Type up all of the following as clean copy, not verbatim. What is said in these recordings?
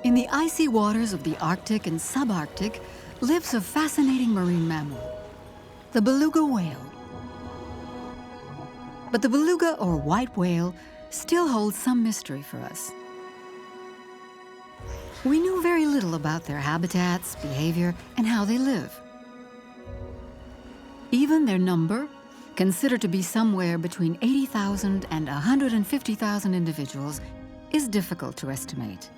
In the icy waters of the Arctic and subarctic lives a fascinating marine mammal, the beluga whale. But the beluga, or white whale, still holds some mystery for us. We knew very little about their habitats, behavior, and how they live. Even their number, considered to be somewhere between 80,000 and 150,000 individuals, is difficult to estimate.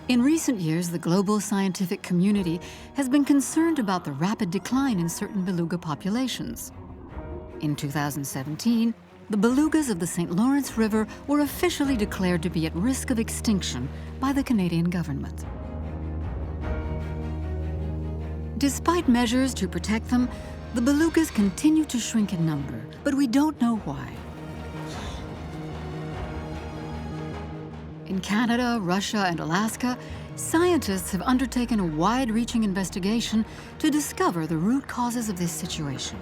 In recent years, the global scientific community has been concerned about the rapid decline in certain beluga populations. In 2017, the belugas of the St. Lawrence River were officially declared to be at risk of extinction by the Canadian government. Despite measures to protect them, the belugas continue to shrink in number, but we don't know why. In Canada, Russia, and Alaska, scientists have undertaken a wide-reaching investigation to discover the root causes of this situation.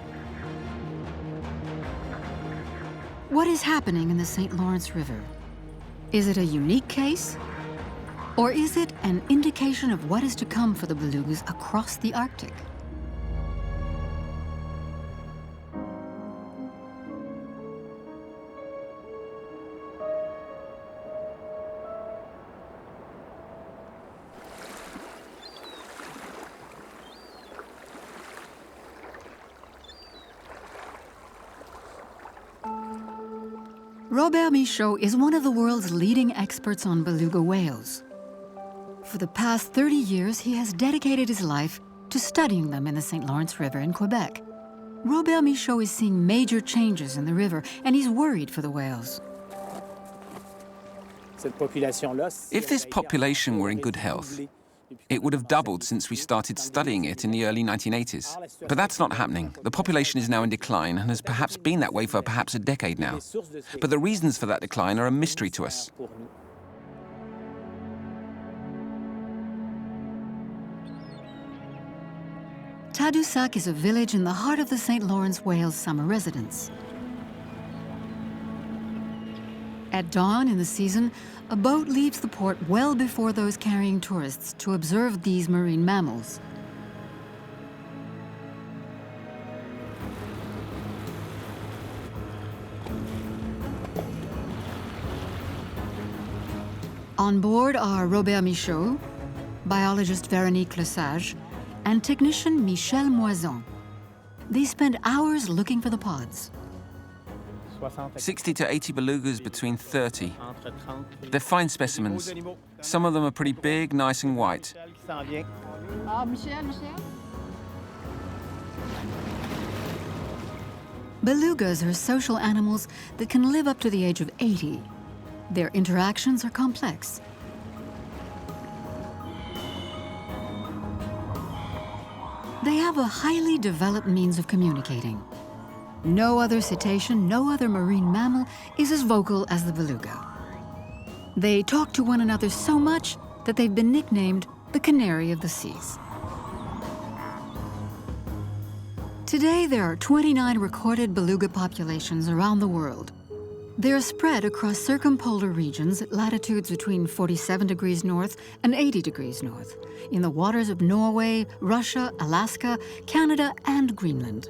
What is happening in the St. Lawrence River? Is it a unique case? Or is it an indication of what is to come for the belugas across the Arctic? Robert Michaud is one of the world's leading experts on beluga whales. For the past 30 years, he has dedicated his life to studying them in the St. Lawrence River in Quebec. Robert Michaud is seeing major changes in the river, and he's worried for the whales. If this population were in good health, it would have doubled since we started studying it in the early 1980s. But that's not happening. The population is now in decline and has perhaps been that way for perhaps a decade now. But the reasons for that decline are a mystery to us. Tadoussac is a village in the heart of the St. Lawrence whale's summer residence. At dawn in the season, a boat leaves the port well before those carrying tourists to observe these marine mammals. On board are Robert Michaud, biologist Véronique Lesage, and technician Michel Moison. They spend hours looking for the pods. 60 to 80 belugas between 30. They're fine specimens. Some of them are pretty big, nice and white. Belugas are social animals that can live up to the age of 80. Their interactions are complex. They have a highly developed means of communicating. No other cetacean, no other marine mammal is as vocal as the beluga. They talk to one another so much that they've been nicknamed the canary of the seas. Today, there are 29 recorded beluga populations around the world. They're spread across circumpolar regions at latitudes between 47 degrees north and 80 degrees north, in the waters of Norway, Russia, Alaska, Canada, and Greenland.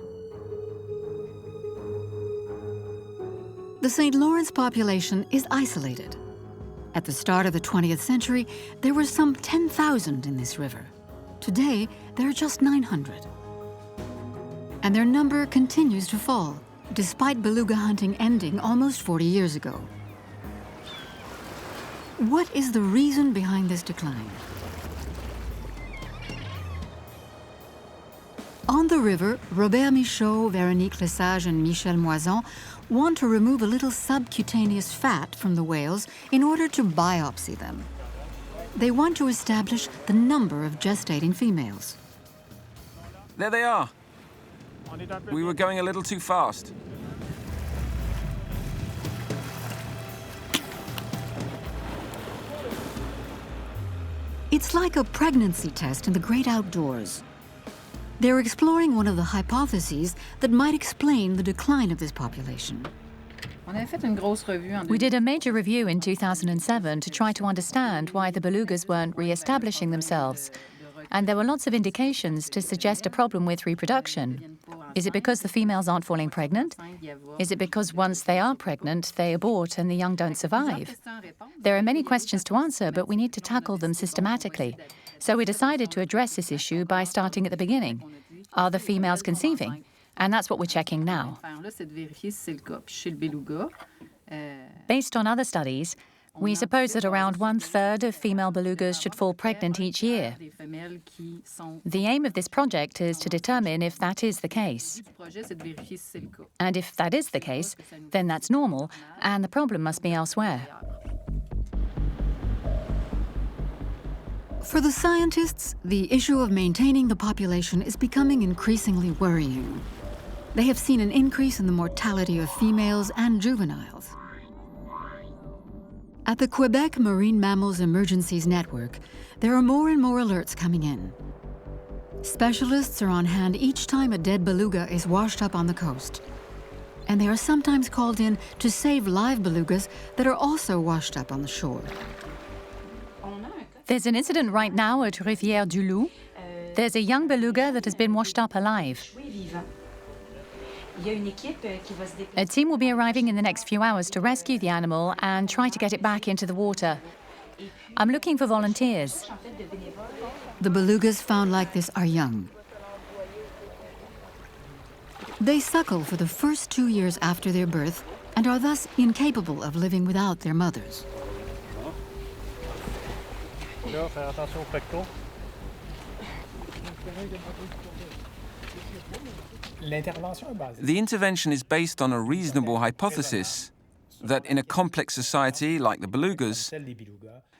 The St. Lawrence population is isolated. At the start of the 20th century, there were some 10,000 in this river. Today, there are just 900. And their number continues to fall, despite beluga hunting ending almost 40 years ago. What is the reason behind this decline? On the river, Robert Michaud, Véronique Lesage, and Michel Moison want to remove a little subcutaneous fat from the whales in order to biopsy them. They want to establish the number of gestating females. There they are. We were going a little too fast. It's like a pregnancy test in the great outdoors. They're exploring one of the hypotheses that might explain the decline of this population. We did a major review in 2007 to try to understand why the belugas weren't re-establishing themselves. And there were lots of indications to suggest a problem with reproduction. Is it because the females aren't falling pregnant? Is it because once they are pregnant, they abort and the young don't survive? There are many questions to answer, but we need to tackle them systematically. So we decided to address this issue by starting at the beginning. Are the females conceiving? And that's what we're checking now. Based on other studies, we suppose that around 1/3 of female belugas should fall pregnant each year. The aim of this project is to determine if that is the case. And if that is the case, then that's normal, and the problem must be elsewhere. For the scientists, the issue of maintaining the population is becoming increasingly worrying. They have seen an increase in the mortality of females and juveniles. At the Quebec Marine Mammals Emergencies Network, there are more and more alerts coming in. Specialists are on hand each time a dead beluga is washed up on the coast. And they are sometimes called in to save live belugas that are also washed up on the shore. There's an incident right now at Rivière-du-Loup. There's a young beluga that has been washed up alive. A team will be arriving in the next few hours to rescue the animal and try to get it back into the water. I'm looking for volunteers. The belugas found like this are young. They suckle for the first 2 years after their birth and are thus incapable of living without their mothers. The intervention is based on a reasonable hypothesis that in a complex society like the belugas,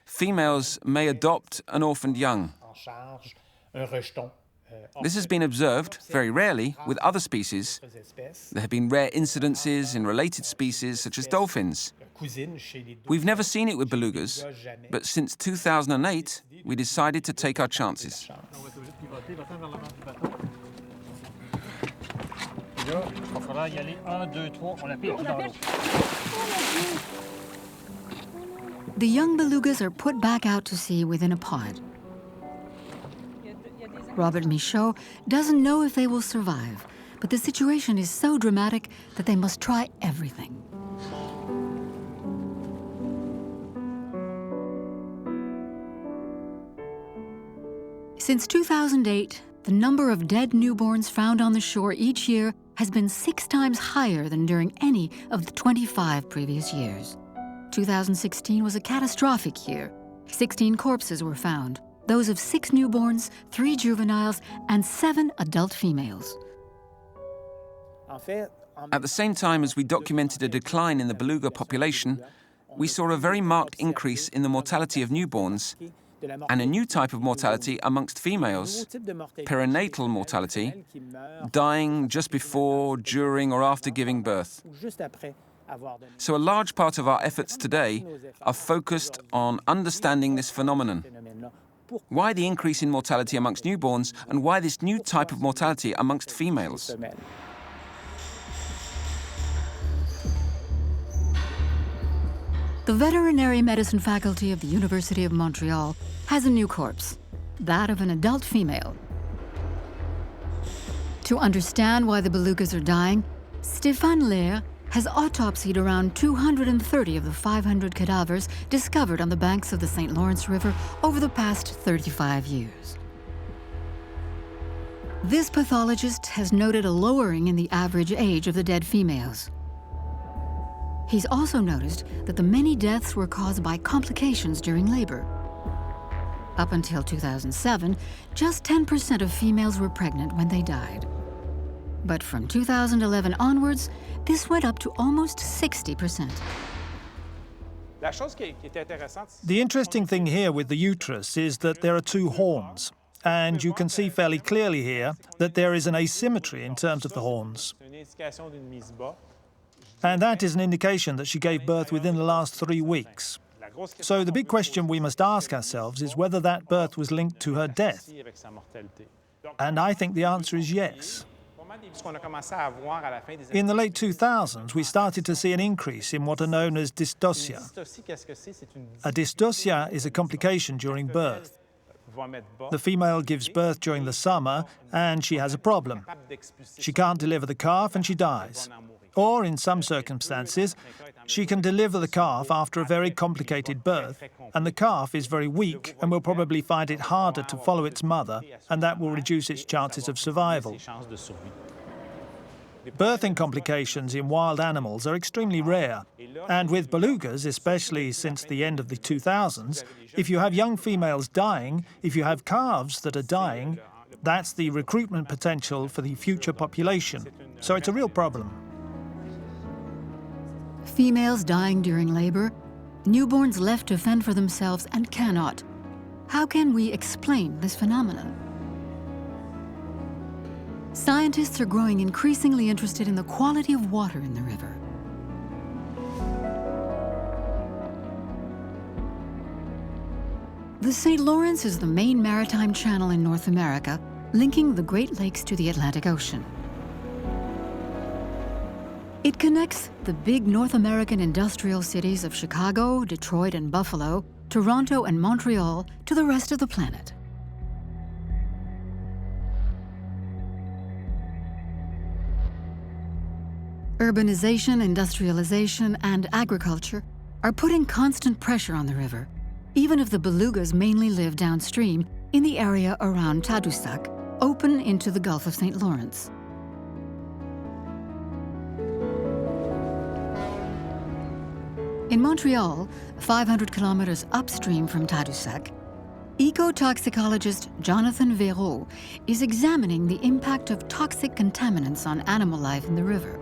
females may adopt an orphaned young. This has been observed, very rarely, with other species. There have been rare incidences in related species such as dolphins. We've never seen it with belugas, but since 2008, we decided to take our chances. The young belugas are put back out to sea within a pod. Robert Michaud doesn't know if they will survive, but the situation is so dramatic that they must try everything. Since 2008, the number of dead newborns found on the shore each year has been 6 times higher than during any of the 25 previous years. 2016 was a catastrophic year. 16 corpses were found, those of 6 newborns, 3 juveniles, and 7 adult females. At the same time as we documented a decline in the beluga population, we saw a very marked increase in the mortality of newborns and a new type of mortality amongst females, perinatal mortality, dying just before, during, or after giving birth. So a large part of our efforts today are focused on understanding this phenomenon. Why the increase in mortality amongst newborns, and why this new type of mortality amongst females? The veterinary medicine faculty of the University of Montreal has a new corpse, that of an adult female. To understand why the belugas are dying, Stéphane Lair has autopsied around 230 of the 500 cadavers discovered on the banks of the St. Lawrence River over the past 35 years. This pathologist has noted a lowering in the average age of the dead females. He's also noticed that the many deaths were caused by complications during labor. Up until 2007, just 10% of females were pregnant when they died. But from 2011 onwards, this went up to almost 60%. The interesting thing here with the uterus is that there are 2 horns, and you can see fairly clearly here that there is an asymmetry in terms of the horns. And that is an indication that she gave birth within the last 3 weeks. So the big question we must ask ourselves is whether that birth was linked to her death. And I think the answer is yes. In the late 2000s, we started to see an increase in what are known as dystocia. A dystocia is a complication during birth. The female gives birth during the summer and she has a problem. She can't deliver the calf and she dies. Or, in some circumstances, she can deliver the calf after a very complicated birth, and the calf is very weak and will probably find it harder to follow its mother, and that will reduce its chances of survival. Birthing complications in wild animals are extremely rare, and with belugas, especially since the end of the 2000s, if you have young females dying, if you have calves that are dying, that's the recruitment potential for the future population. So it's a real problem. Females dying during labor, newborns left to fend for themselves and cannot. How can we explain this phenomenon? Scientists are growing increasingly interested in the quality of water in the river. The St. Lawrence is the main maritime channel in North America, linking the Great Lakes to the Atlantic Ocean. It connects the big North American industrial cities of Chicago, Detroit, and Buffalo, Toronto and Montreal to the rest of the planet. Urbanization, industrialization, and agriculture are putting constant pressure on the river, even if the belugas mainly live downstream in the area around Tadoussac, open into the Gulf of St. Lawrence. In Montreal, 500 kilometers upstream from Tadoussac, ecotoxicologist Jonathan Véraud is examining the impact of toxic contaminants on animal life in the river.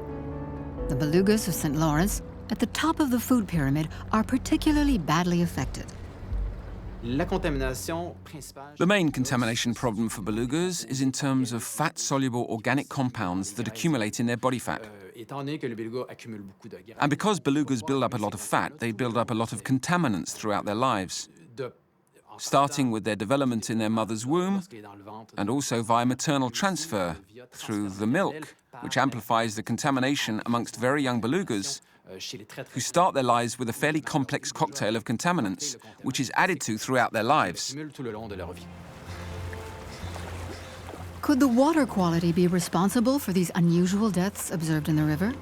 The belugas of St. Lawrence, at the top of the food pyramid, are particularly badly affected. The main contamination problem for belugas is in terms of fat-soluble organic compounds that accumulate in their body fat. And because belugas build up a lot of fat, they build up a lot of contaminants throughout their lives, starting with their development in their mother's womb and also via maternal transfer through the milk, which amplifies the contamination amongst very young belugas who start their lives with a fairly complex cocktail of contaminants, which is added to throughout their lives. Could the water quality be responsible for these unusual deaths observed in the river?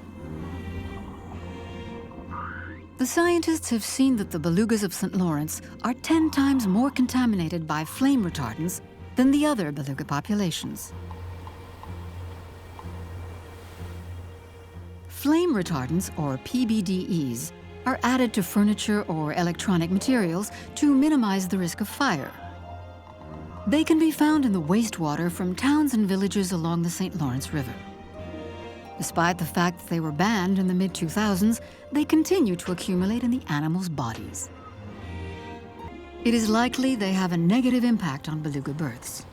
The scientists have seen that the belugas of St. Lawrence are 10 times more contaminated by flame retardants than the other beluga populations. Flame retardants, or PBDEs, are added to furniture or electronic materials to minimize the risk of fire. They can be found in the wastewater from towns and villages along the St. Lawrence River. Despite the fact that they were banned in the mid-2000s, they continue to accumulate in the animals' bodies. It is likely they have a negative impact on beluga births.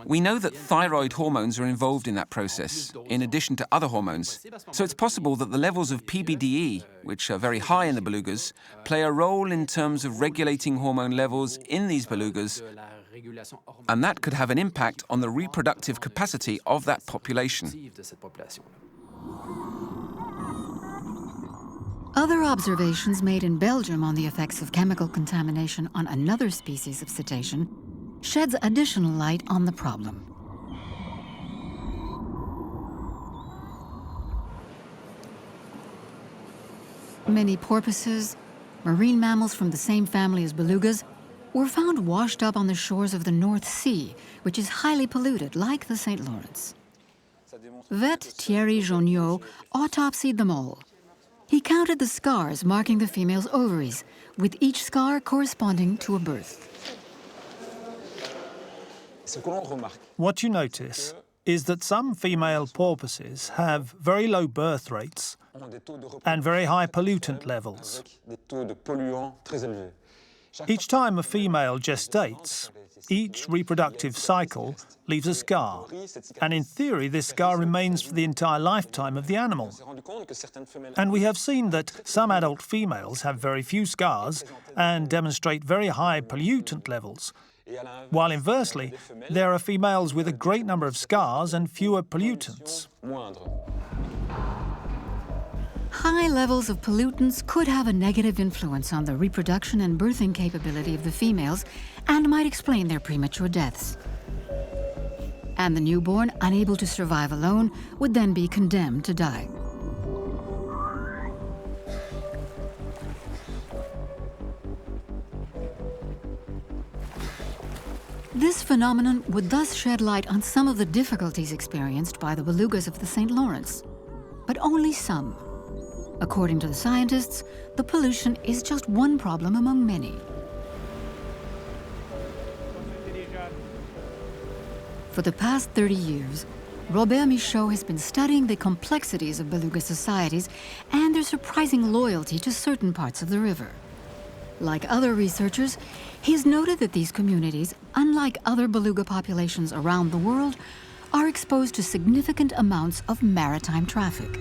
We know that thyroid hormones are involved in that process, in addition to other hormones. So it's possible that the levels of PBDE, which are very high in the belugas, play a role in terms of regulating hormone levels in these belugas, and that could have an impact on the reproductive capacity of that population. Other observations made in Belgium on the effects of chemical contamination on another species of cetacean sheds additional light on the problem. Many porpoises, marine mammals from the same family as belugas, were found washed up on the shores of the North Sea, which is highly polluted, like the St. Lawrence. Vet Thierry Joniot autopsied them all. He counted the scars marking the female's ovaries, with each scar corresponding to a birth. What you notice is that some female porpoises have very low birth rates and very high pollutant levels. Each time a female gestates, each reproductive cycle leaves a scar, and in theory this scar remains for the entire lifetime of the animal. And we have seen that some adult females have very few scars and demonstrate very high pollutant levels, while inversely, there are females with a great number of scars and fewer pollutants. High levels of pollutants could have a negative influence on the reproduction and birthing capability of the females and might explain their premature deaths. And the newborn, unable to survive alone, would then be condemned to die. This phenomenon would thus shed light on some of the difficulties experienced by the belugas of the St. Lawrence, but only some. According to the scientists, the pollution is just one problem among many. For the past 30 years, Robert Michaud has been studying the complexities of beluga societies and their surprising loyalty to certain parts of the river. Like other researchers, he's noted that these communities, unlike other beluga populations around the world, are exposed to significant amounts of maritime traffic.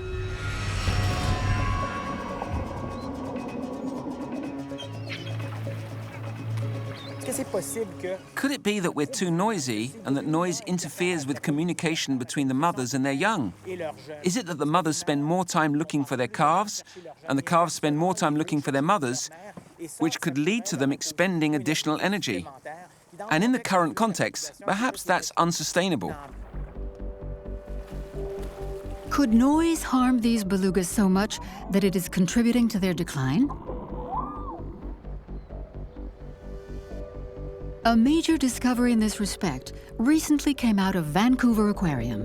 Could it be that we're too noisy and that noise interferes with communication between the mothers and their young? Is it that the mothers spend more time looking for their calves and the calves spend more time looking for their mothers, which could lead to them expending additional energy? And in the current context, perhaps that's unsustainable. Could noise harm these belugas so much that it is contributing to their decline? A major discovery in this respect recently came out of Vancouver Aquarium.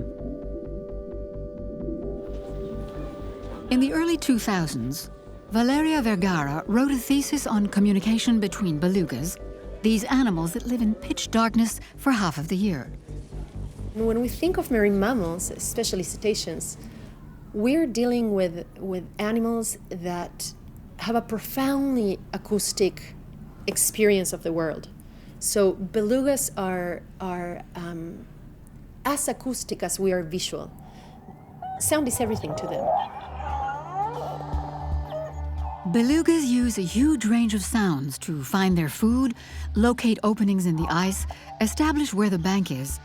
In the early 2000s, Valeria Vergara wrote a thesis on communication between belugas, these animals that live in pitch darkness for half of the year. When we think of marine mammals, especially cetaceans, we're dealing with animals that have a profoundly acoustic experience of the world. So belugas are as acoustic as we are visual. Sound is everything to them. Belugas use a huge range of sounds to find their food, locate openings in the ice, establish where the bank is,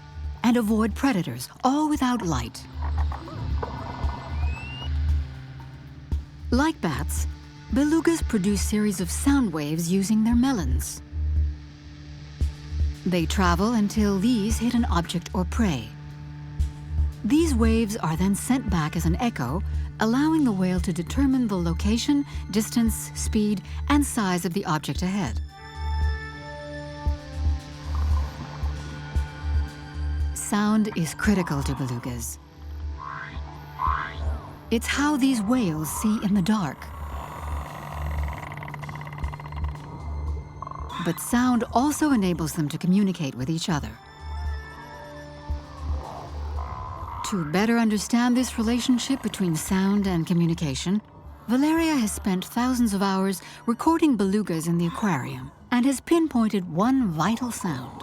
and avoid predators, all without light. Like bats, belugas produce series of sound waves using their melons. They travel until these hit an object or prey. These waves are then sent back as an echo, allowing the whale to determine the location, distance, speed, and size of the object ahead. Sound is critical to belugas. It's how these whales see in the dark. But sound also enables them to communicate with each other. To better understand this relationship between sound and communication, Valeria has spent thousands of hours recording belugas in the aquarium and has pinpointed one vital sound.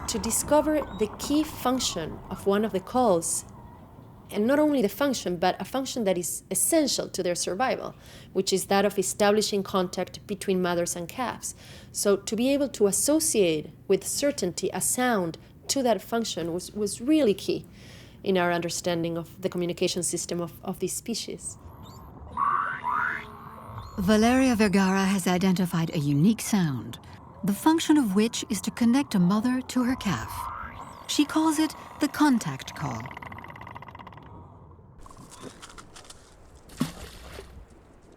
To discover the key function of one of the calls, and not only the function, but a function that is essential to their survival, which is that of establishing contact between mothers and calves. So to be able to associate with certainty a sound to that function was really key in our understanding of the communication system of these species. Valeria Vergara has identified a unique sound, the function of which is to connect a mother to her calf. She calls it the contact call.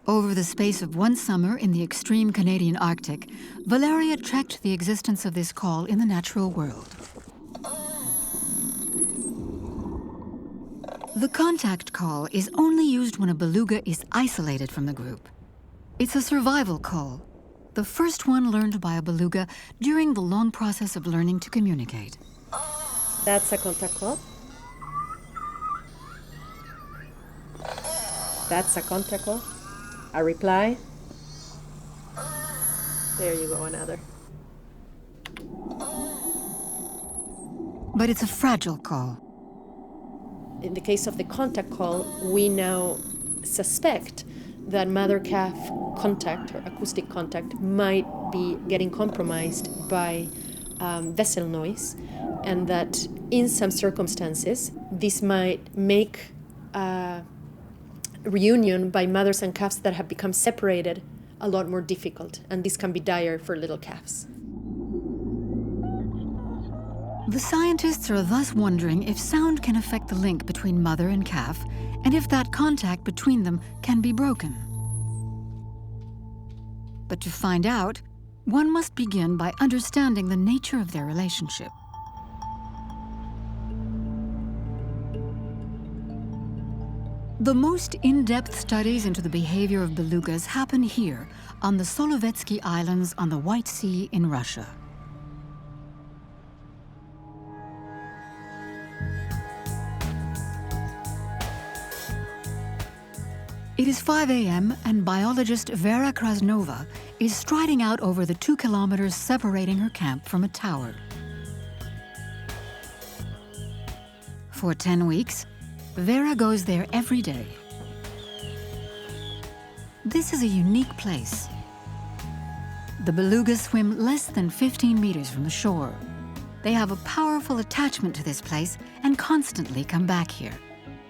Over the space of one summer in the extreme Canadian Arctic, Valeria checked the existence of this call in the natural world. The contact call is only used when a beluga is isolated from the group. It's a survival call, the first one learned by a beluga during the long process of learning to communicate. That's a contact call. That's a contact call. A reply. There you go, another. But it's a fragile call. In the case of the contact call, we now suspect that mother-calf contact or acoustic contact might be getting compromised by vessel noise, and that in some circumstances this might make reunion by mothers and calves that have become separated a lot more difficult, and this can be dire for little calves. The scientists are thus wondering if sound can affect the link between mother and calf, and if that contact between them can be broken. But to find out, one must begin by understanding the nature of their relationship. The most in-depth studies into the behavior of belugas happen here, on the Solovetsky Islands on the White Sea in Russia. It is 5 a.m. and biologist Vera Krasnova is striding out over the 2 kilometers separating her camp from a tower. For 10 weeks, Vera goes there every day. This is a unique place. The belugas swim less than 15 meters from the shore. They have a powerful attachment to this place and constantly come back here.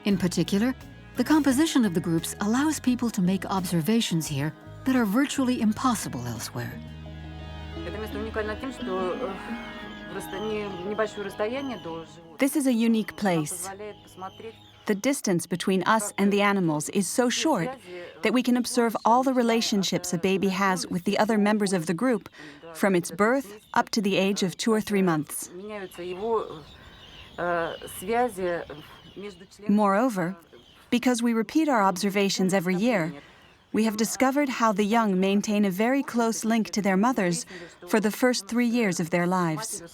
In particular, the composition of the groups allows people to make observations here that are virtually impossible elsewhere. This is a unique place. The distance between us and the animals is so short that we can observe all the relationships a baby has with the other members of the group from its birth up to the age of 2 or 3 months. Moreover, because we repeat our observations every year, we have discovered how the young maintain a very close link to their mothers for the first 3 years of their lives.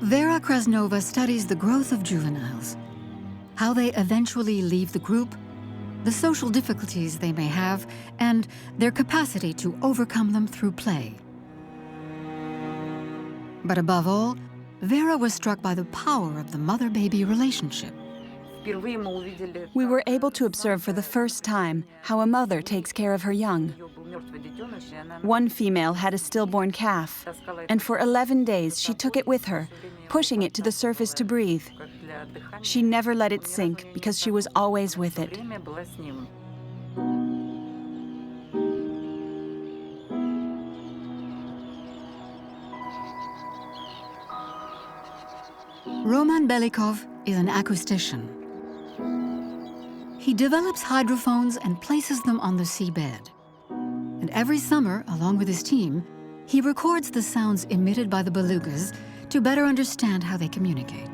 Vera Krasnova studies the growth of juveniles, how they eventually leave the group, the social difficulties they may have, and their capacity to overcome them through play. But above all, Vera was struck by the power of the mother-baby relationship. We were able to observe for the first time how a mother takes care of her young. One female had a stillborn calf, and for 11 days she took it with her, pushing it to the surface to breathe. She never let it sink because she was always with it. Roman Belikov is an acoustician. He develops hydrophones and places them on the seabed. And every summer, along with his team, he records the sounds emitted by the belugas to better understand how they communicate.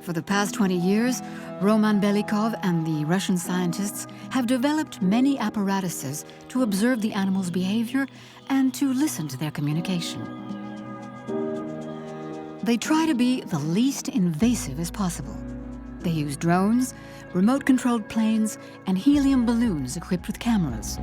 For the past 20 years, Roman Belikov and the Russian scientists have developed many apparatuses to observe the animals' behavior and to listen to their communication. They try to be the least invasive as possible. They use drones, remote-controlled planes, and helium balloons equipped with cameras.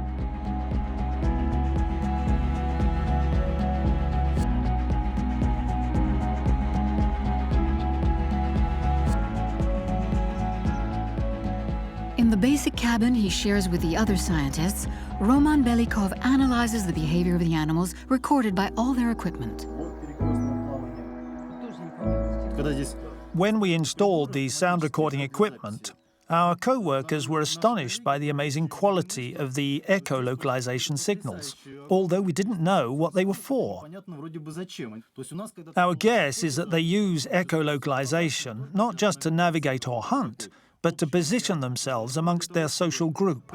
In the basic cabin he shares with the other scientists, Roman Belikov analyzes the behavior of the animals recorded by all their equipment. When we installed the sound recording equipment, our co-workers were astonished by the amazing quality of the echolocalization signals, although we didn't know what they were for. Our guess is that they use echolocalization not just to navigate or hunt, but to position themselves amongst their social group.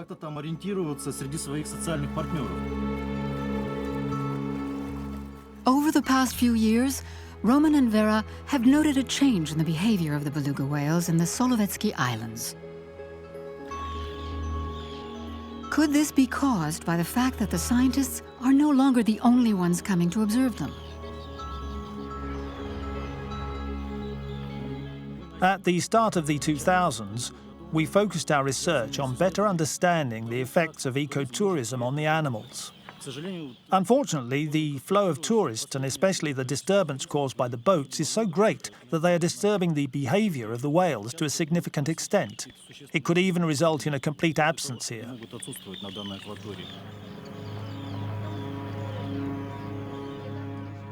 Over the past few years, Roman and Vera have noted a change in the behavior of the beluga whales in the Solovetsky Islands. Could this be caused by the fact that the scientists are no longer the only ones coming to observe them? At the start of the 2000s, we focused our research on better understanding the effects of ecotourism on the animals. Unfortunately, the flow of tourists, and especially the disturbance caused by the boats, is so great that they are disturbing the behaviour of the whales to a significant extent. It could even result in a complete absence here.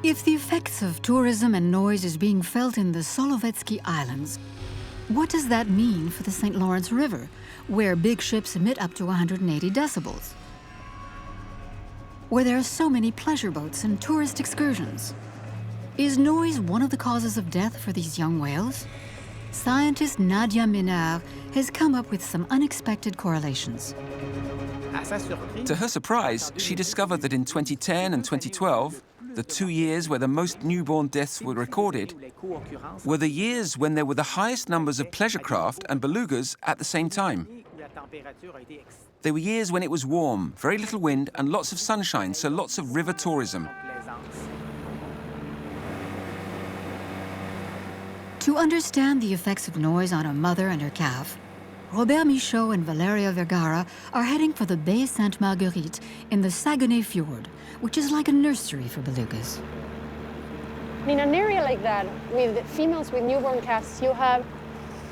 If the effects of tourism and noise is being felt in the Solovetsky Islands, what does that mean for the St. Lawrence River, where big ships emit up to 180 decibels? Where there are so many pleasure boats and tourist excursions? Is noise one of the causes of death for these young whales? Scientist Nadia Ménard has come up with some unexpected correlations. To her surprise, she discovered that in 2010 and 2012, the 2 years where the most newborn deaths were recorded, were the years when there were the highest numbers of pleasure craft and belugas at the same time. They were years when it was warm, very little wind and lots of sunshine, so lots of river tourism. To understand the effects of noise on a mother and her calf, Robert Michaud and Valeria Vergara are heading for the Baie Sainte-Marguerite in the Saguenay Fjord, which is like a nursery for belugas. In an area like that, with females with newborn calves, you have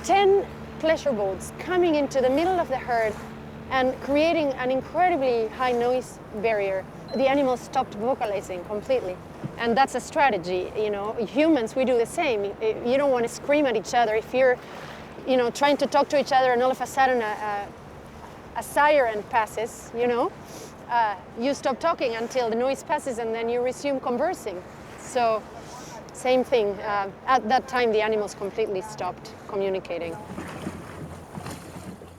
10 pleasure boats coming into the middle of the herd and creating an incredibly high noise barrier. The animals stopped vocalizing completely. And that's a strategy, you know. Humans, we do the same. You don't want to scream at each other. If you're, you know, trying to talk to each other and all of a sudden a siren passes, you know, you stop talking until the noise passes and then you resume conversing. So, same thing. At that time, the animals completely stopped communicating.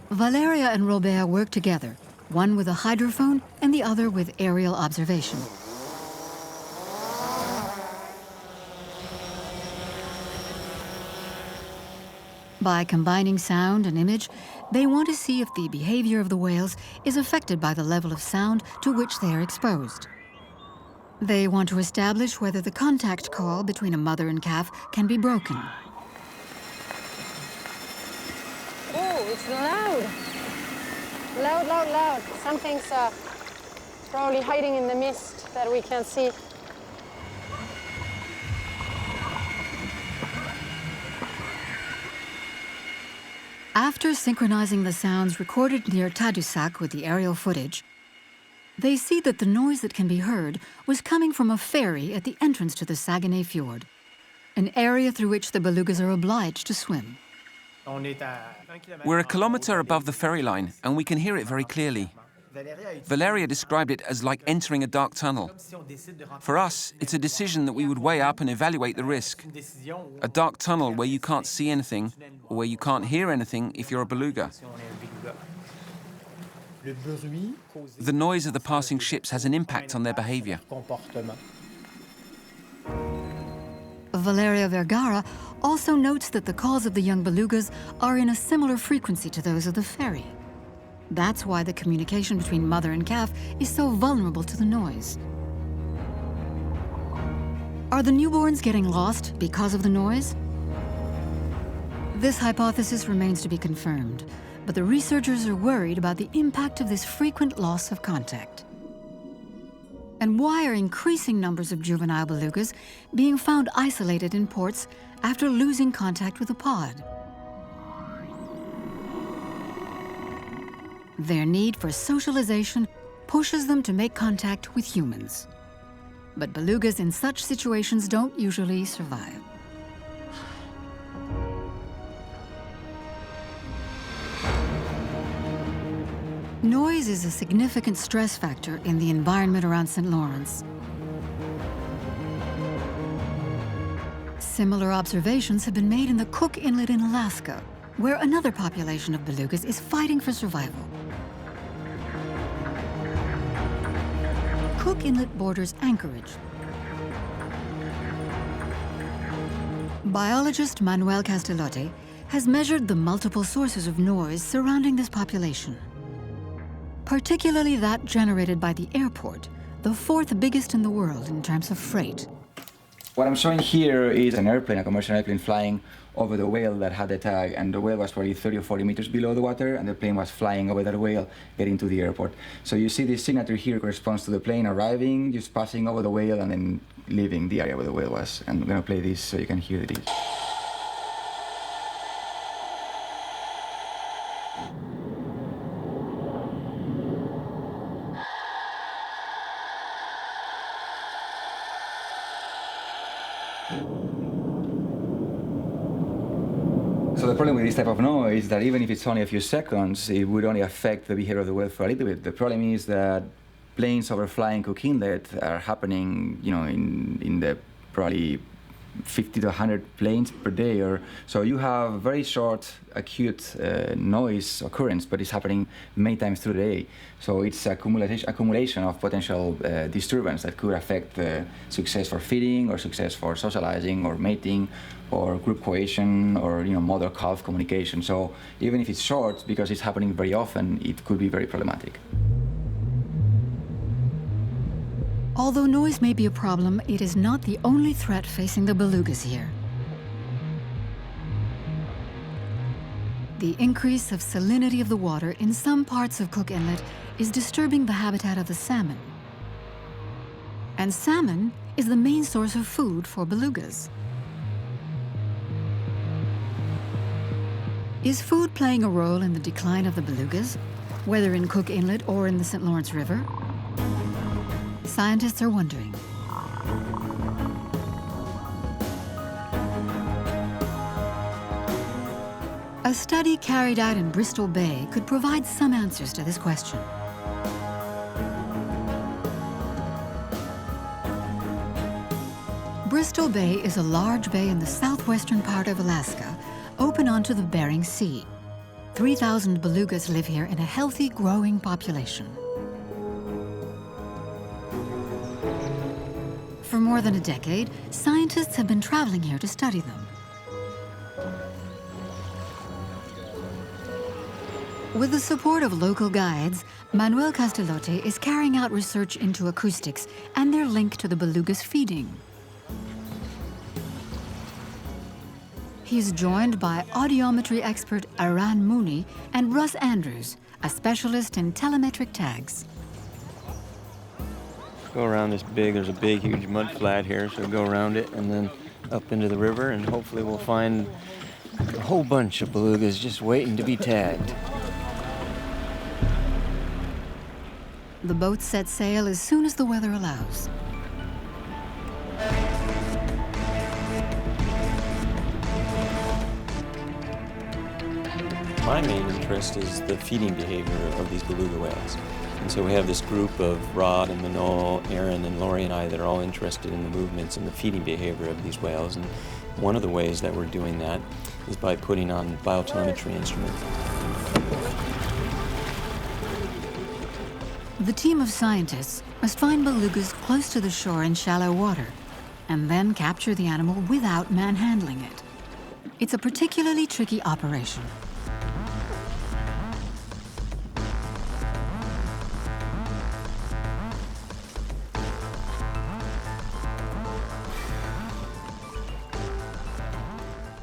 Valeria and Robert work together, one with a hydrophone and the other with aerial observation. By combining sound and image, they want to see if the behavior of the whales is affected by the level of sound to which they are exposed. They want to establish whether the contact call between a mother and calf can be broken. Oh, it's loud. Loud, loud, loud. Something's probably hiding in the mist that we can't see. After synchronizing the sounds recorded near Tadoussac with the aerial footage, they see that the noise that can be heard was coming from a ferry at the entrance to the Saguenay Fjord, an area through which the belugas are obliged to swim. We're a kilometre above the ferry line, and we can hear it very clearly. Valeria described it as like entering a dark tunnel. For us, it's a decision that we would weigh up and evaluate the risk. A dark tunnel where you can't see anything, or where you can't hear anything if you're a beluga. The noise of the passing ships has an impact on their behaviour. Valeria Vergara also notes that the calls of the young belugas are in a similar frequency to those of the ferry. That's why the communication between mother and calf is so vulnerable to the noise. Are the newborns getting lost because of the noise? This hypothesis remains to be confirmed, but the researchers are worried about the impact of this frequent loss of contact. And why are increasing numbers of juvenile belugas being found isolated in ports after losing contact with a pod? Their need for socialization pushes them to make contact with humans. But belugas in such situations don't usually survive. Noise is a significant stress factor in the environment around St. Lawrence. Similar observations have been made in the Cook Inlet in Alaska, where another population of belugas is fighting for survival. Cook Inlet borders Anchorage. Biologist Manuel Castellotti has measured the multiple sources of noise surrounding this population, particularly that generated by the airport, the fourth biggest in the world in terms of freight. What I'm showing here is an airplane, a commercial airplane flying over the whale that had the tag, and the whale was probably 30 or 40 meters below the water, and the plane was flying over that whale, getting to the airport. So you see this signature here corresponds to the plane arriving, just passing over the whale, and then leaving the area where the whale was. And I'm gonna play this so you can hear this. So the problem with this type of noise is that even if it's only a few seconds, it would only affect the behavior of the whale for a little bit. The problem is that planes overflying Cook Inlet are happening, in the probably 50 to 100 planes per day, so you have very short, acute noise occurrence, but it's happening many times through the day. So it's accumulation of potential disturbance that could affect the success for feeding, or success for socializing, or mating, or group cohesion, or mother-calf communication. So even if it's short, because it's happening very often, it could be very problematic. Although noise may be a problem, it is not the only threat facing the belugas here. The increase of salinity of the water in some parts of Cook Inlet is disturbing the habitat of the salmon. And salmon is the main source of food for belugas. Is food playing a role in the decline of the belugas, whether in Cook Inlet or in the St. Lawrence River? Scientists are wondering. A study carried out in Bristol Bay could provide some answers to this question. Bristol Bay is a large bay in the southwestern part of Alaska, open onto the Bering Sea. 3,000 belugas live here in a healthy, growing population. For more than a decade, scientists have been traveling here to study them. With the support of local guides, Manuel Castellotti is carrying out research into acoustics and their link to the belugas' feeding. He is joined by audiometry expert Aran Mooney and Russ Andrews, a specialist in telemetric tags. Go around there's a big, huge mud flat here, so go around it and then up into the river, and hopefully we'll find a whole bunch of belugas just waiting to be tagged. The boats set sail as soon as the weather allows. My main interest is the feeding behavior of these beluga whales. And so we have this group of Rod and Manol, Aaron and Lori and I that are all interested in the movements and the feeding behavior of these whales. And one of the ways that we're doing that is by putting on biotelemetry instruments. The team of scientists must find belugas close to the shore in shallow water, and then capture the animal without manhandling it. It's a particularly tricky operation.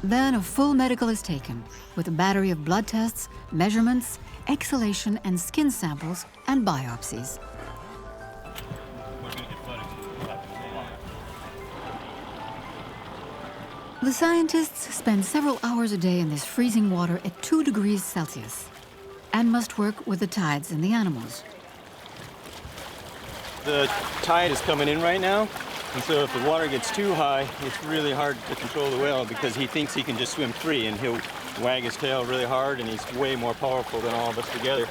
Then a full medical is taken, with a battery of blood tests, measurements, exhalation and skin samples, and biopsies. The scientists spend several hours a day in this freezing water at 2 degrees Celsius, and must work with the tides and the animals. The tide is coming in right now. And so if the water gets too high, it's really hard to control the whale because he thinks he can just swim free, and he'll wag his tail really hard, and he's way more powerful than all of us together.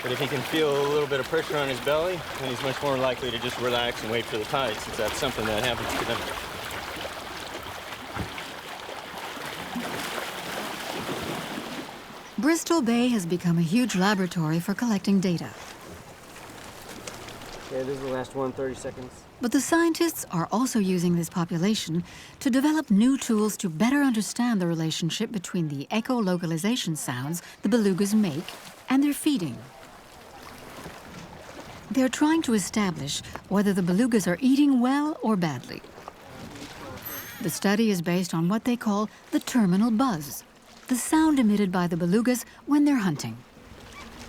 But if he can feel a little bit of pressure on his belly, then he's much more likely to just relax and wait for the tide, since that's something that happens to them. Bristol Bay has become a huge laboratory for collecting data. Okay, this is the last one, 30 seconds. But the scientists are also using this population to develop new tools to better understand the relationship between the echolocalization sounds the belugas make and their feeding. They're trying to establish whether the belugas are eating well or badly. The study is based on what they call the terminal buzz, the sound emitted by the belugas when they're hunting.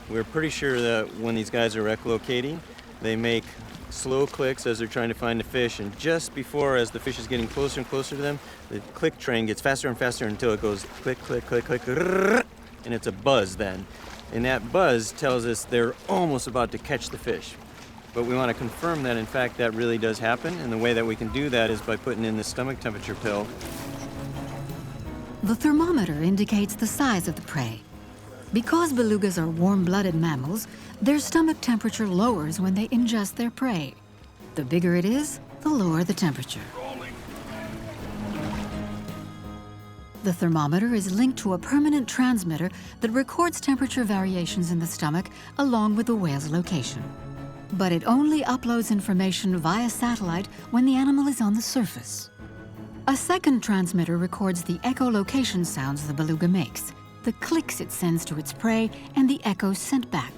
We're pretty sure that when these guys are echolocating, they make slow clicks as they're trying to find the fish, and just before, as the fish is getting closer and closer to them, the click train gets faster and faster until it goes click, click, click, click, and it's a buzz then. And that buzz tells us they're almost about to catch the fish. But we want to confirm that, in fact, that really does happen, and the way that we can do that is by putting in the stomach temperature pill. The thermometer indicates the size of the prey. Because belugas are warm-blooded mammals, their stomach temperature lowers when they ingest their prey. The bigger it is, the lower the temperature. The thermometer is linked to a permanent transmitter that records temperature variations in the stomach along with the whale's location. But it only uploads information via satellite when the animal is on the surface. A second transmitter records the echolocation sounds the beluga makes, the clicks it sends to its prey, and the echoes sent back.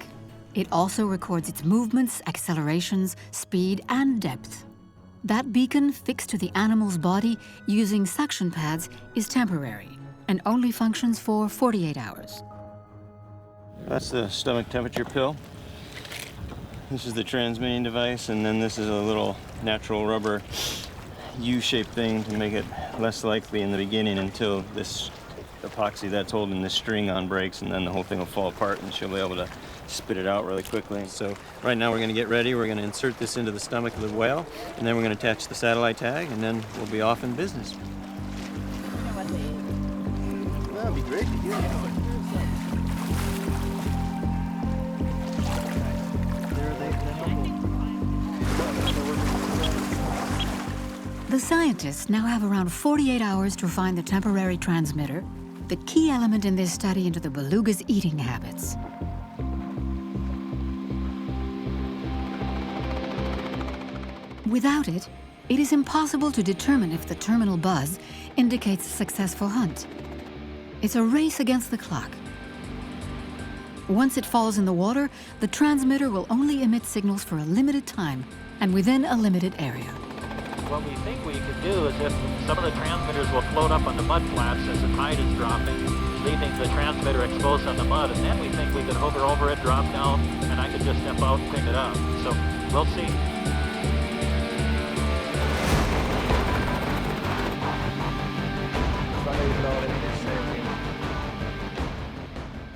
It also records its movements, accelerations, speed, and depth. That beacon fixed to the animal's body using suction pads is temporary and only functions for 48 hours. That's the stomach temperature pill. This is the transmitting device, and then this is a little natural rubber U-shaped thing to make it less likely in the beginning until this epoxy that's holding this string on breaks, and then the whole thing will fall apart and she'll be able to spit it out really quickly. So right now we're going to get ready. We're going to insert this into the stomach of the whale, and then we're going to attach the satellite tag, and then we'll be off in business. That'd be great to hear. The scientists now have around 48 hours to find the temporary transmitter, the key element in this study into the beluga's eating habits. Without it, it is impossible to determine if the terminal buzz indicates a successful hunt. It's a race against the clock. Once it falls in the water, the transmitter will only emit signals for a limited time and within a limited area. What we think we could do is if some of the transmitters will float up on the mud flats as the tide is dropping, leaving the transmitter exposed on the mud, and then we think we could hover over it, drop down, and I could just step out and pick it up. So we'll see.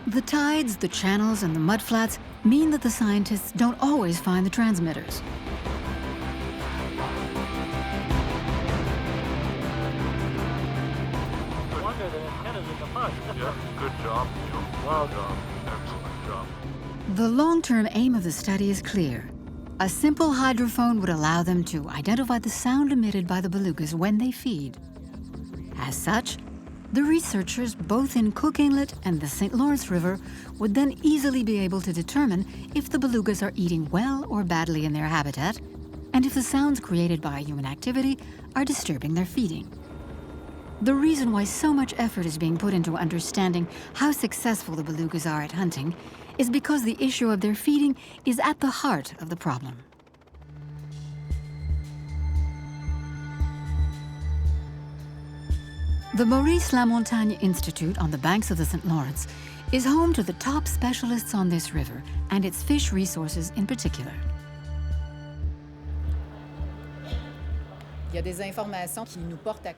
The tides, the channels, and the mudflats mean that the scientists don't always find the transmitters. Yeah, good job, Neil. Well done. Excellent job. The long-term aim of the study is clear. A simple hydrophone would allow them to identify the sound emitted by the belugas when they feed. As such, the researchers, both in Cook Inlet and the St. Lawrence River, would then easily be able to determine if the belugas are eating well or badly in their habitat, and if the sounds created by human activity are disturbing their feeding. The reason why so much effort is being put into understanding how successful the belugas are at hunting is because the issue of their feeding is at the heart of the problem. The Maurice Lamontagne Institute on the banks of the St. Lawrence is home to the top specialists on this river and its fish resources in particular.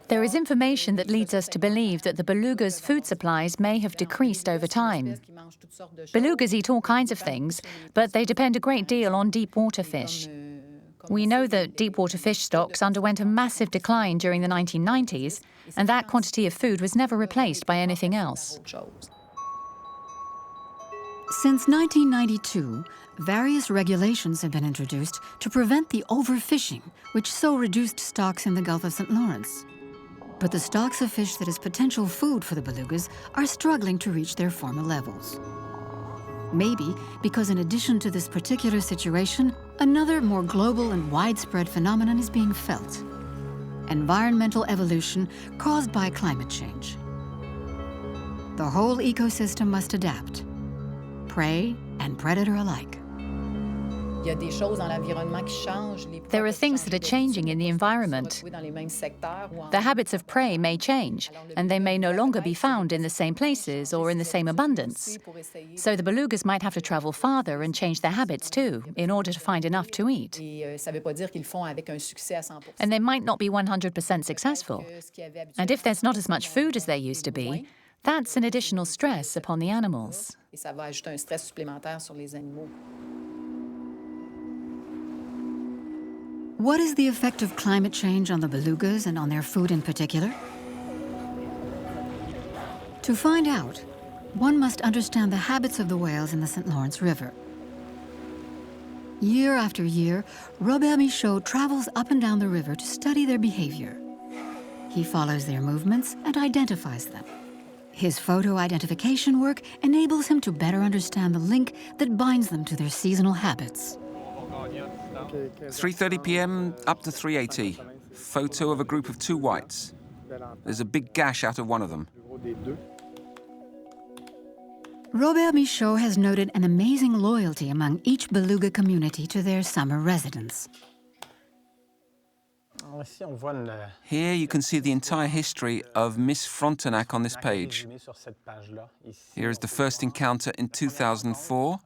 There is information that leads us to believe that the belugas' food supplies may have decreased over time. Belugas eat all kinds of things, but they depend a great deal on deep water fish. We know that deep water fish stocks underwent a massive decline during the 1990s, and that quantity of food was never replaced by anything else. Since 1992, various regulations have been introduced to prevent the overfishing, which so reduced stocks in the Gulf of St. Lawrence. But the stocks of fish that is potential food for the belugas are struggling to reach their former levels. Maybe because in addition to this particular situation, another more global and widespread phenomenon is being felt: environmental evolution caused by climate change. The whole ecosystem must adapt, prey and predator alike. There are things that are changing in the environment. The habits of prey may change, and they may no longer be found in the same places or in the same abundance. So the belugas might have to travel farther and change their habits too, in order to find enough to eat. And they might not be 100% successful. And if there's not as much food as there used to be, that's an additional stress upon the animals. What is the effect of climate change on the belugas and on their food in particular? To find out, one must understand the habits of the whales in the St. Lawrence River. Year after year, Robert Michaud travels up and down the river to study their behavior. He follows their movements and identifies them. His photo identification work enables him to better understand the link that binds them to their seasonal habits. 3:30 p.m. up to 3:80. Photo of a group of two whites. There's a big gash out of one of them. Robert Michaud has noted an amazing loyalty among each beluga community to their summer residents. Here you can see the entire history of Miss Frontenac on this page. Here is the first encounter in 2004.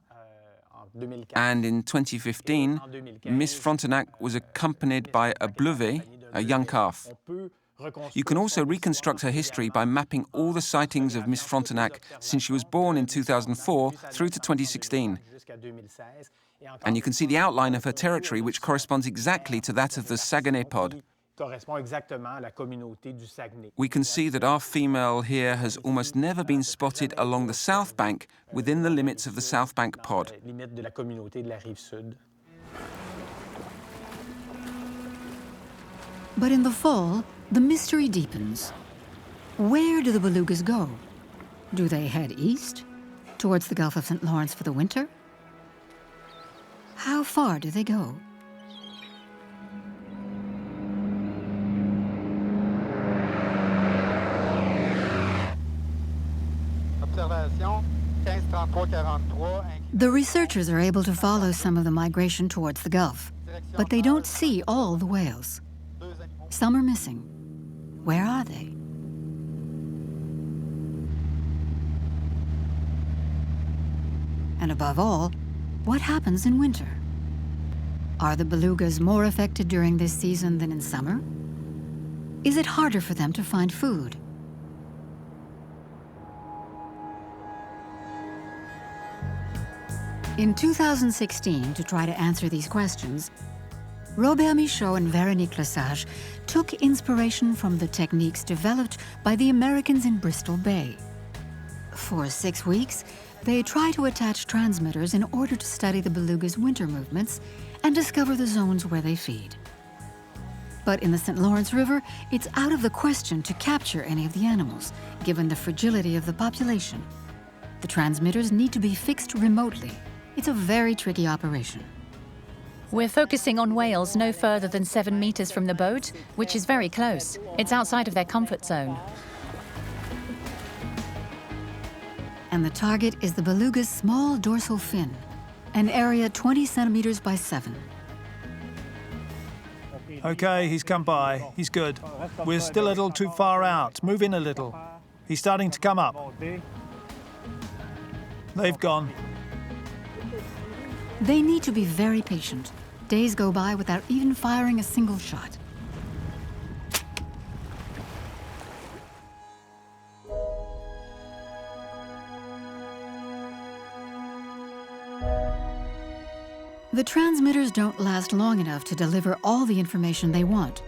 And in 2015, Miss Frontenac was accompanied by a bleuvet, a young calf. You can also reconstruct her history by mapping all the sightings of Miss Frontenac since she was born in 2004 through to 2016. And you can see the outline of her territory, which corresponds exactly to that of the Saguenay pod. We can see that our female here has almost never been spotted along the south bank within the limits of the south bank pod. But in the fall, the mystery deepens. Where do the belugas go? Do they head east, towards the Gulf of St. Lawrence for the winter? How far do they go? The researchers are able to follow some of the migration towards the Gulf, but they don't see all the whales. Some are missing. Where are they? And above all, what happens in winter? Are the belugas more affected during this season than in summer? Is it harder for them to find food? In 2016, to try to answer these questions, Robert Michaud and Véronique Lesage took inspiration from the techniques developed by the Americans in Bristol Bay. For 6 weeks, they try to attach transmitters in order to study the belugas' winter movements and discover the zones where they feed. But in the St. Lawrence River, it's out of the question to capture any of the animals, given the fragility of the population. The transmitters need to be fixed remotely. It's a very tricky operation. We're focusing on whales no further than 7 meters from the boat, which is very close. It's outside of their comfort zone. And the target is the beluga's small dorsal fin, an area 20 centimeters by 7. Okay, he's come by. He's good. We're still a little too far out. Move in a little. He's starting to come up. They've gone. They need to be very patient. Days go by without even firing a single shot. The transmitters don't last long enough to deliver all the information they want.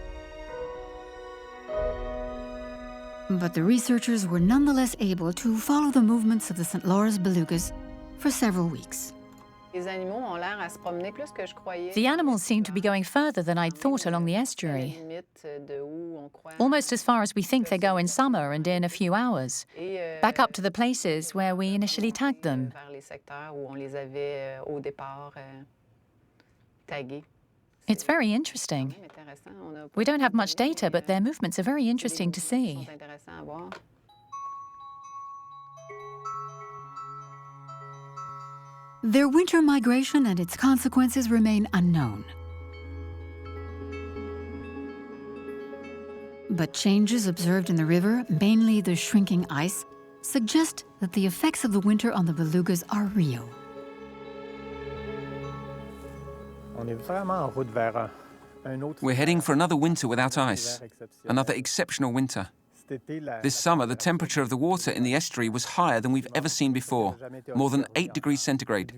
But the researchers were nonetheless able to follow the movements of the St. Lawrence belugas for several weeks. The animals seem to be going further than I'd thought along the estuary. Almost as far as we think they go in summer and in a few hours. Back up to the places where we initially tagged them. It's very interesting. We don't have much data, but their movements are very interesting to see. Their winter migration and its consequences remain unknown. But changes observed in the river, mainly the shrinking ice, suggest that the effects of the winter on the belugas are real. We're heading for another winter without ice, another exceptional winter. This summer, the temperature of the water in the estuary was higher than we've ever seen before, more than 8 degrees centigrade.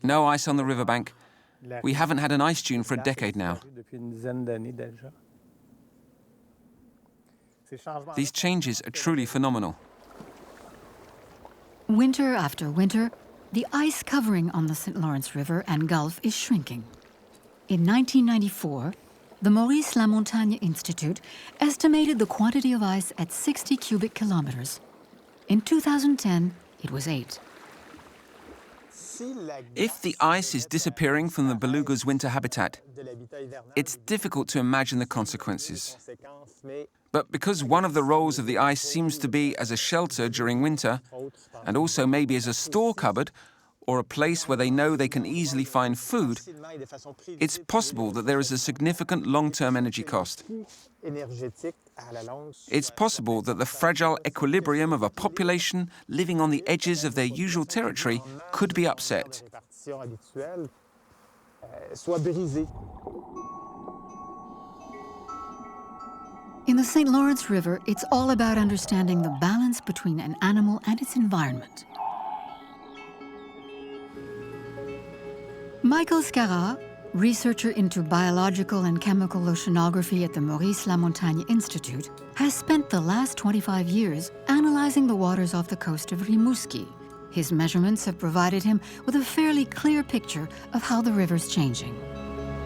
No ice on the riverbank. We haven't had an ice dune for a decade now. These changes are truly phenomenal. Winter after winter, the ice covering on the St. Lawrence River and Gulf is shrinking. In 1994, the Maurice Lamontagne Institute estimated the quantity of ice at 60 cubic kilometers. In 2010, it was 8. If the ice is disappearing from the beluga's winter habitat, it's difficult to imagine the consequences. But because one of the roles of the ice seems to be as a shelter during winter, and also maybe as a store cupboard, or a place where they know they can easily find food, it's possible that there is a significant long-term energy cost. It's possible that the fragile equilibrium of a population living on the edges of their usual territory could be upset. In the St. Lawrence River, it's all about understanding the balance between an animal and its environment. Michael Scarra, researcher into biological and chemical oceanography at the Maurice Lamontagne Institute, has spent the last 25 years analyzing the waters off the coast of Rimouski. His measurements have provided him with a fairly clear picture of how the river's changing.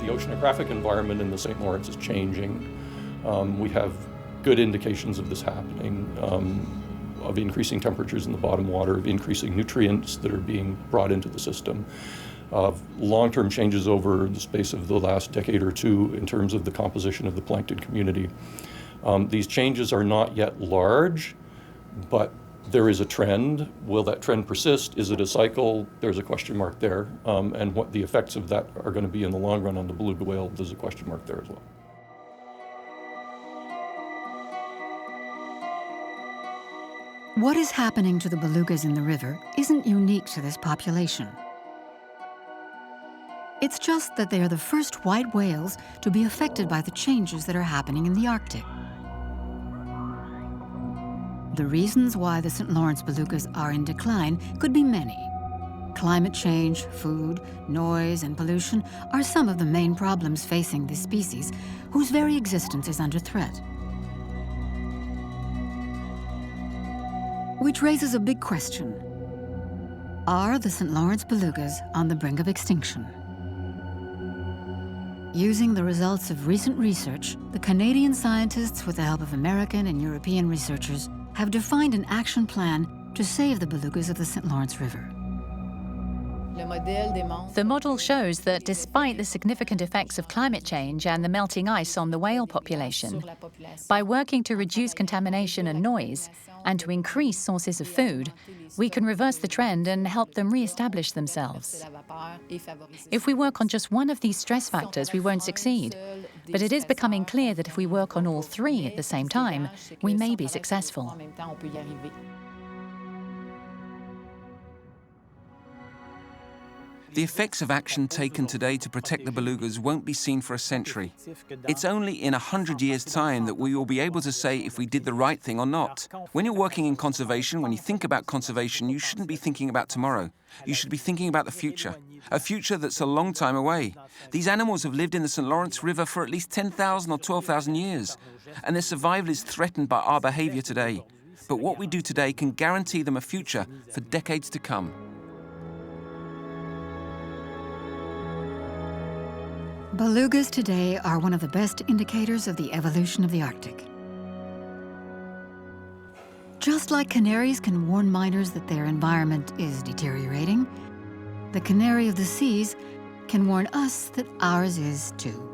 The oceanographic environment in the St. Lawrence is changing. We have good indications of this happening, of increasing temperatures in the bottom water, of increasing nutrients that are being brought into the system, of long-term changes over the space of the last decade or two in terms of the composition of the plankton community. These changes are not yet large, but there is a trend. Will that trend persist? Is it a cycle? There's a question mark there. And what the effects of that are going to be in the long run on the beluga whale, there's a question mark there as well. What is happening to the belugas in the river isn't unique to this population. It's just that they are the first white whales to be affected by the changes that are happening in the Arctic. The reasons why the St. Lawrence belugas are in decline could be many. Climate change, food, noise, and pollution are some of the main problems facing this species, whose very existence is under threat. Which raises a big question. Are the St. Lawrence belugas on the brink of extinction? Using the results of recent research, the Canadian scientists, with the help of American and European researchers, have defined an action plan to save the belugas of the St. Lawrence River. The model shows that despite the significant effects of climate change and the melting ice on the whale population, by working to reduce contamination and noise and to increase sources of food, we can reverse the trend and help them re-establish themselves. If we work on just one of these stress factors, we won't succeed. But it is becoming clear that if we work on all three at the same time, we may be successful. The effects of action taken today to protect the belugas won't be seen for a century. It's only in 100 years' time that we will be able to say if we did the right thing or not. When you're working in conservation, when you think about conservation, you shouldn't be thinking about tomorrow. You should be thinking about the future, a future that's a long time away. These animals have lived in the St. Lawrence River for at least 10,000 or 12,000 years, and their survival is threatened by our behavior today. But what we do today can guarantee them a future for decades to come. Belugas today are one of the best indicators of the evolution of the Arctic. Just like canaries can warn miners that their environment is deteriorating, the canary of the seas can warn us that ours is too.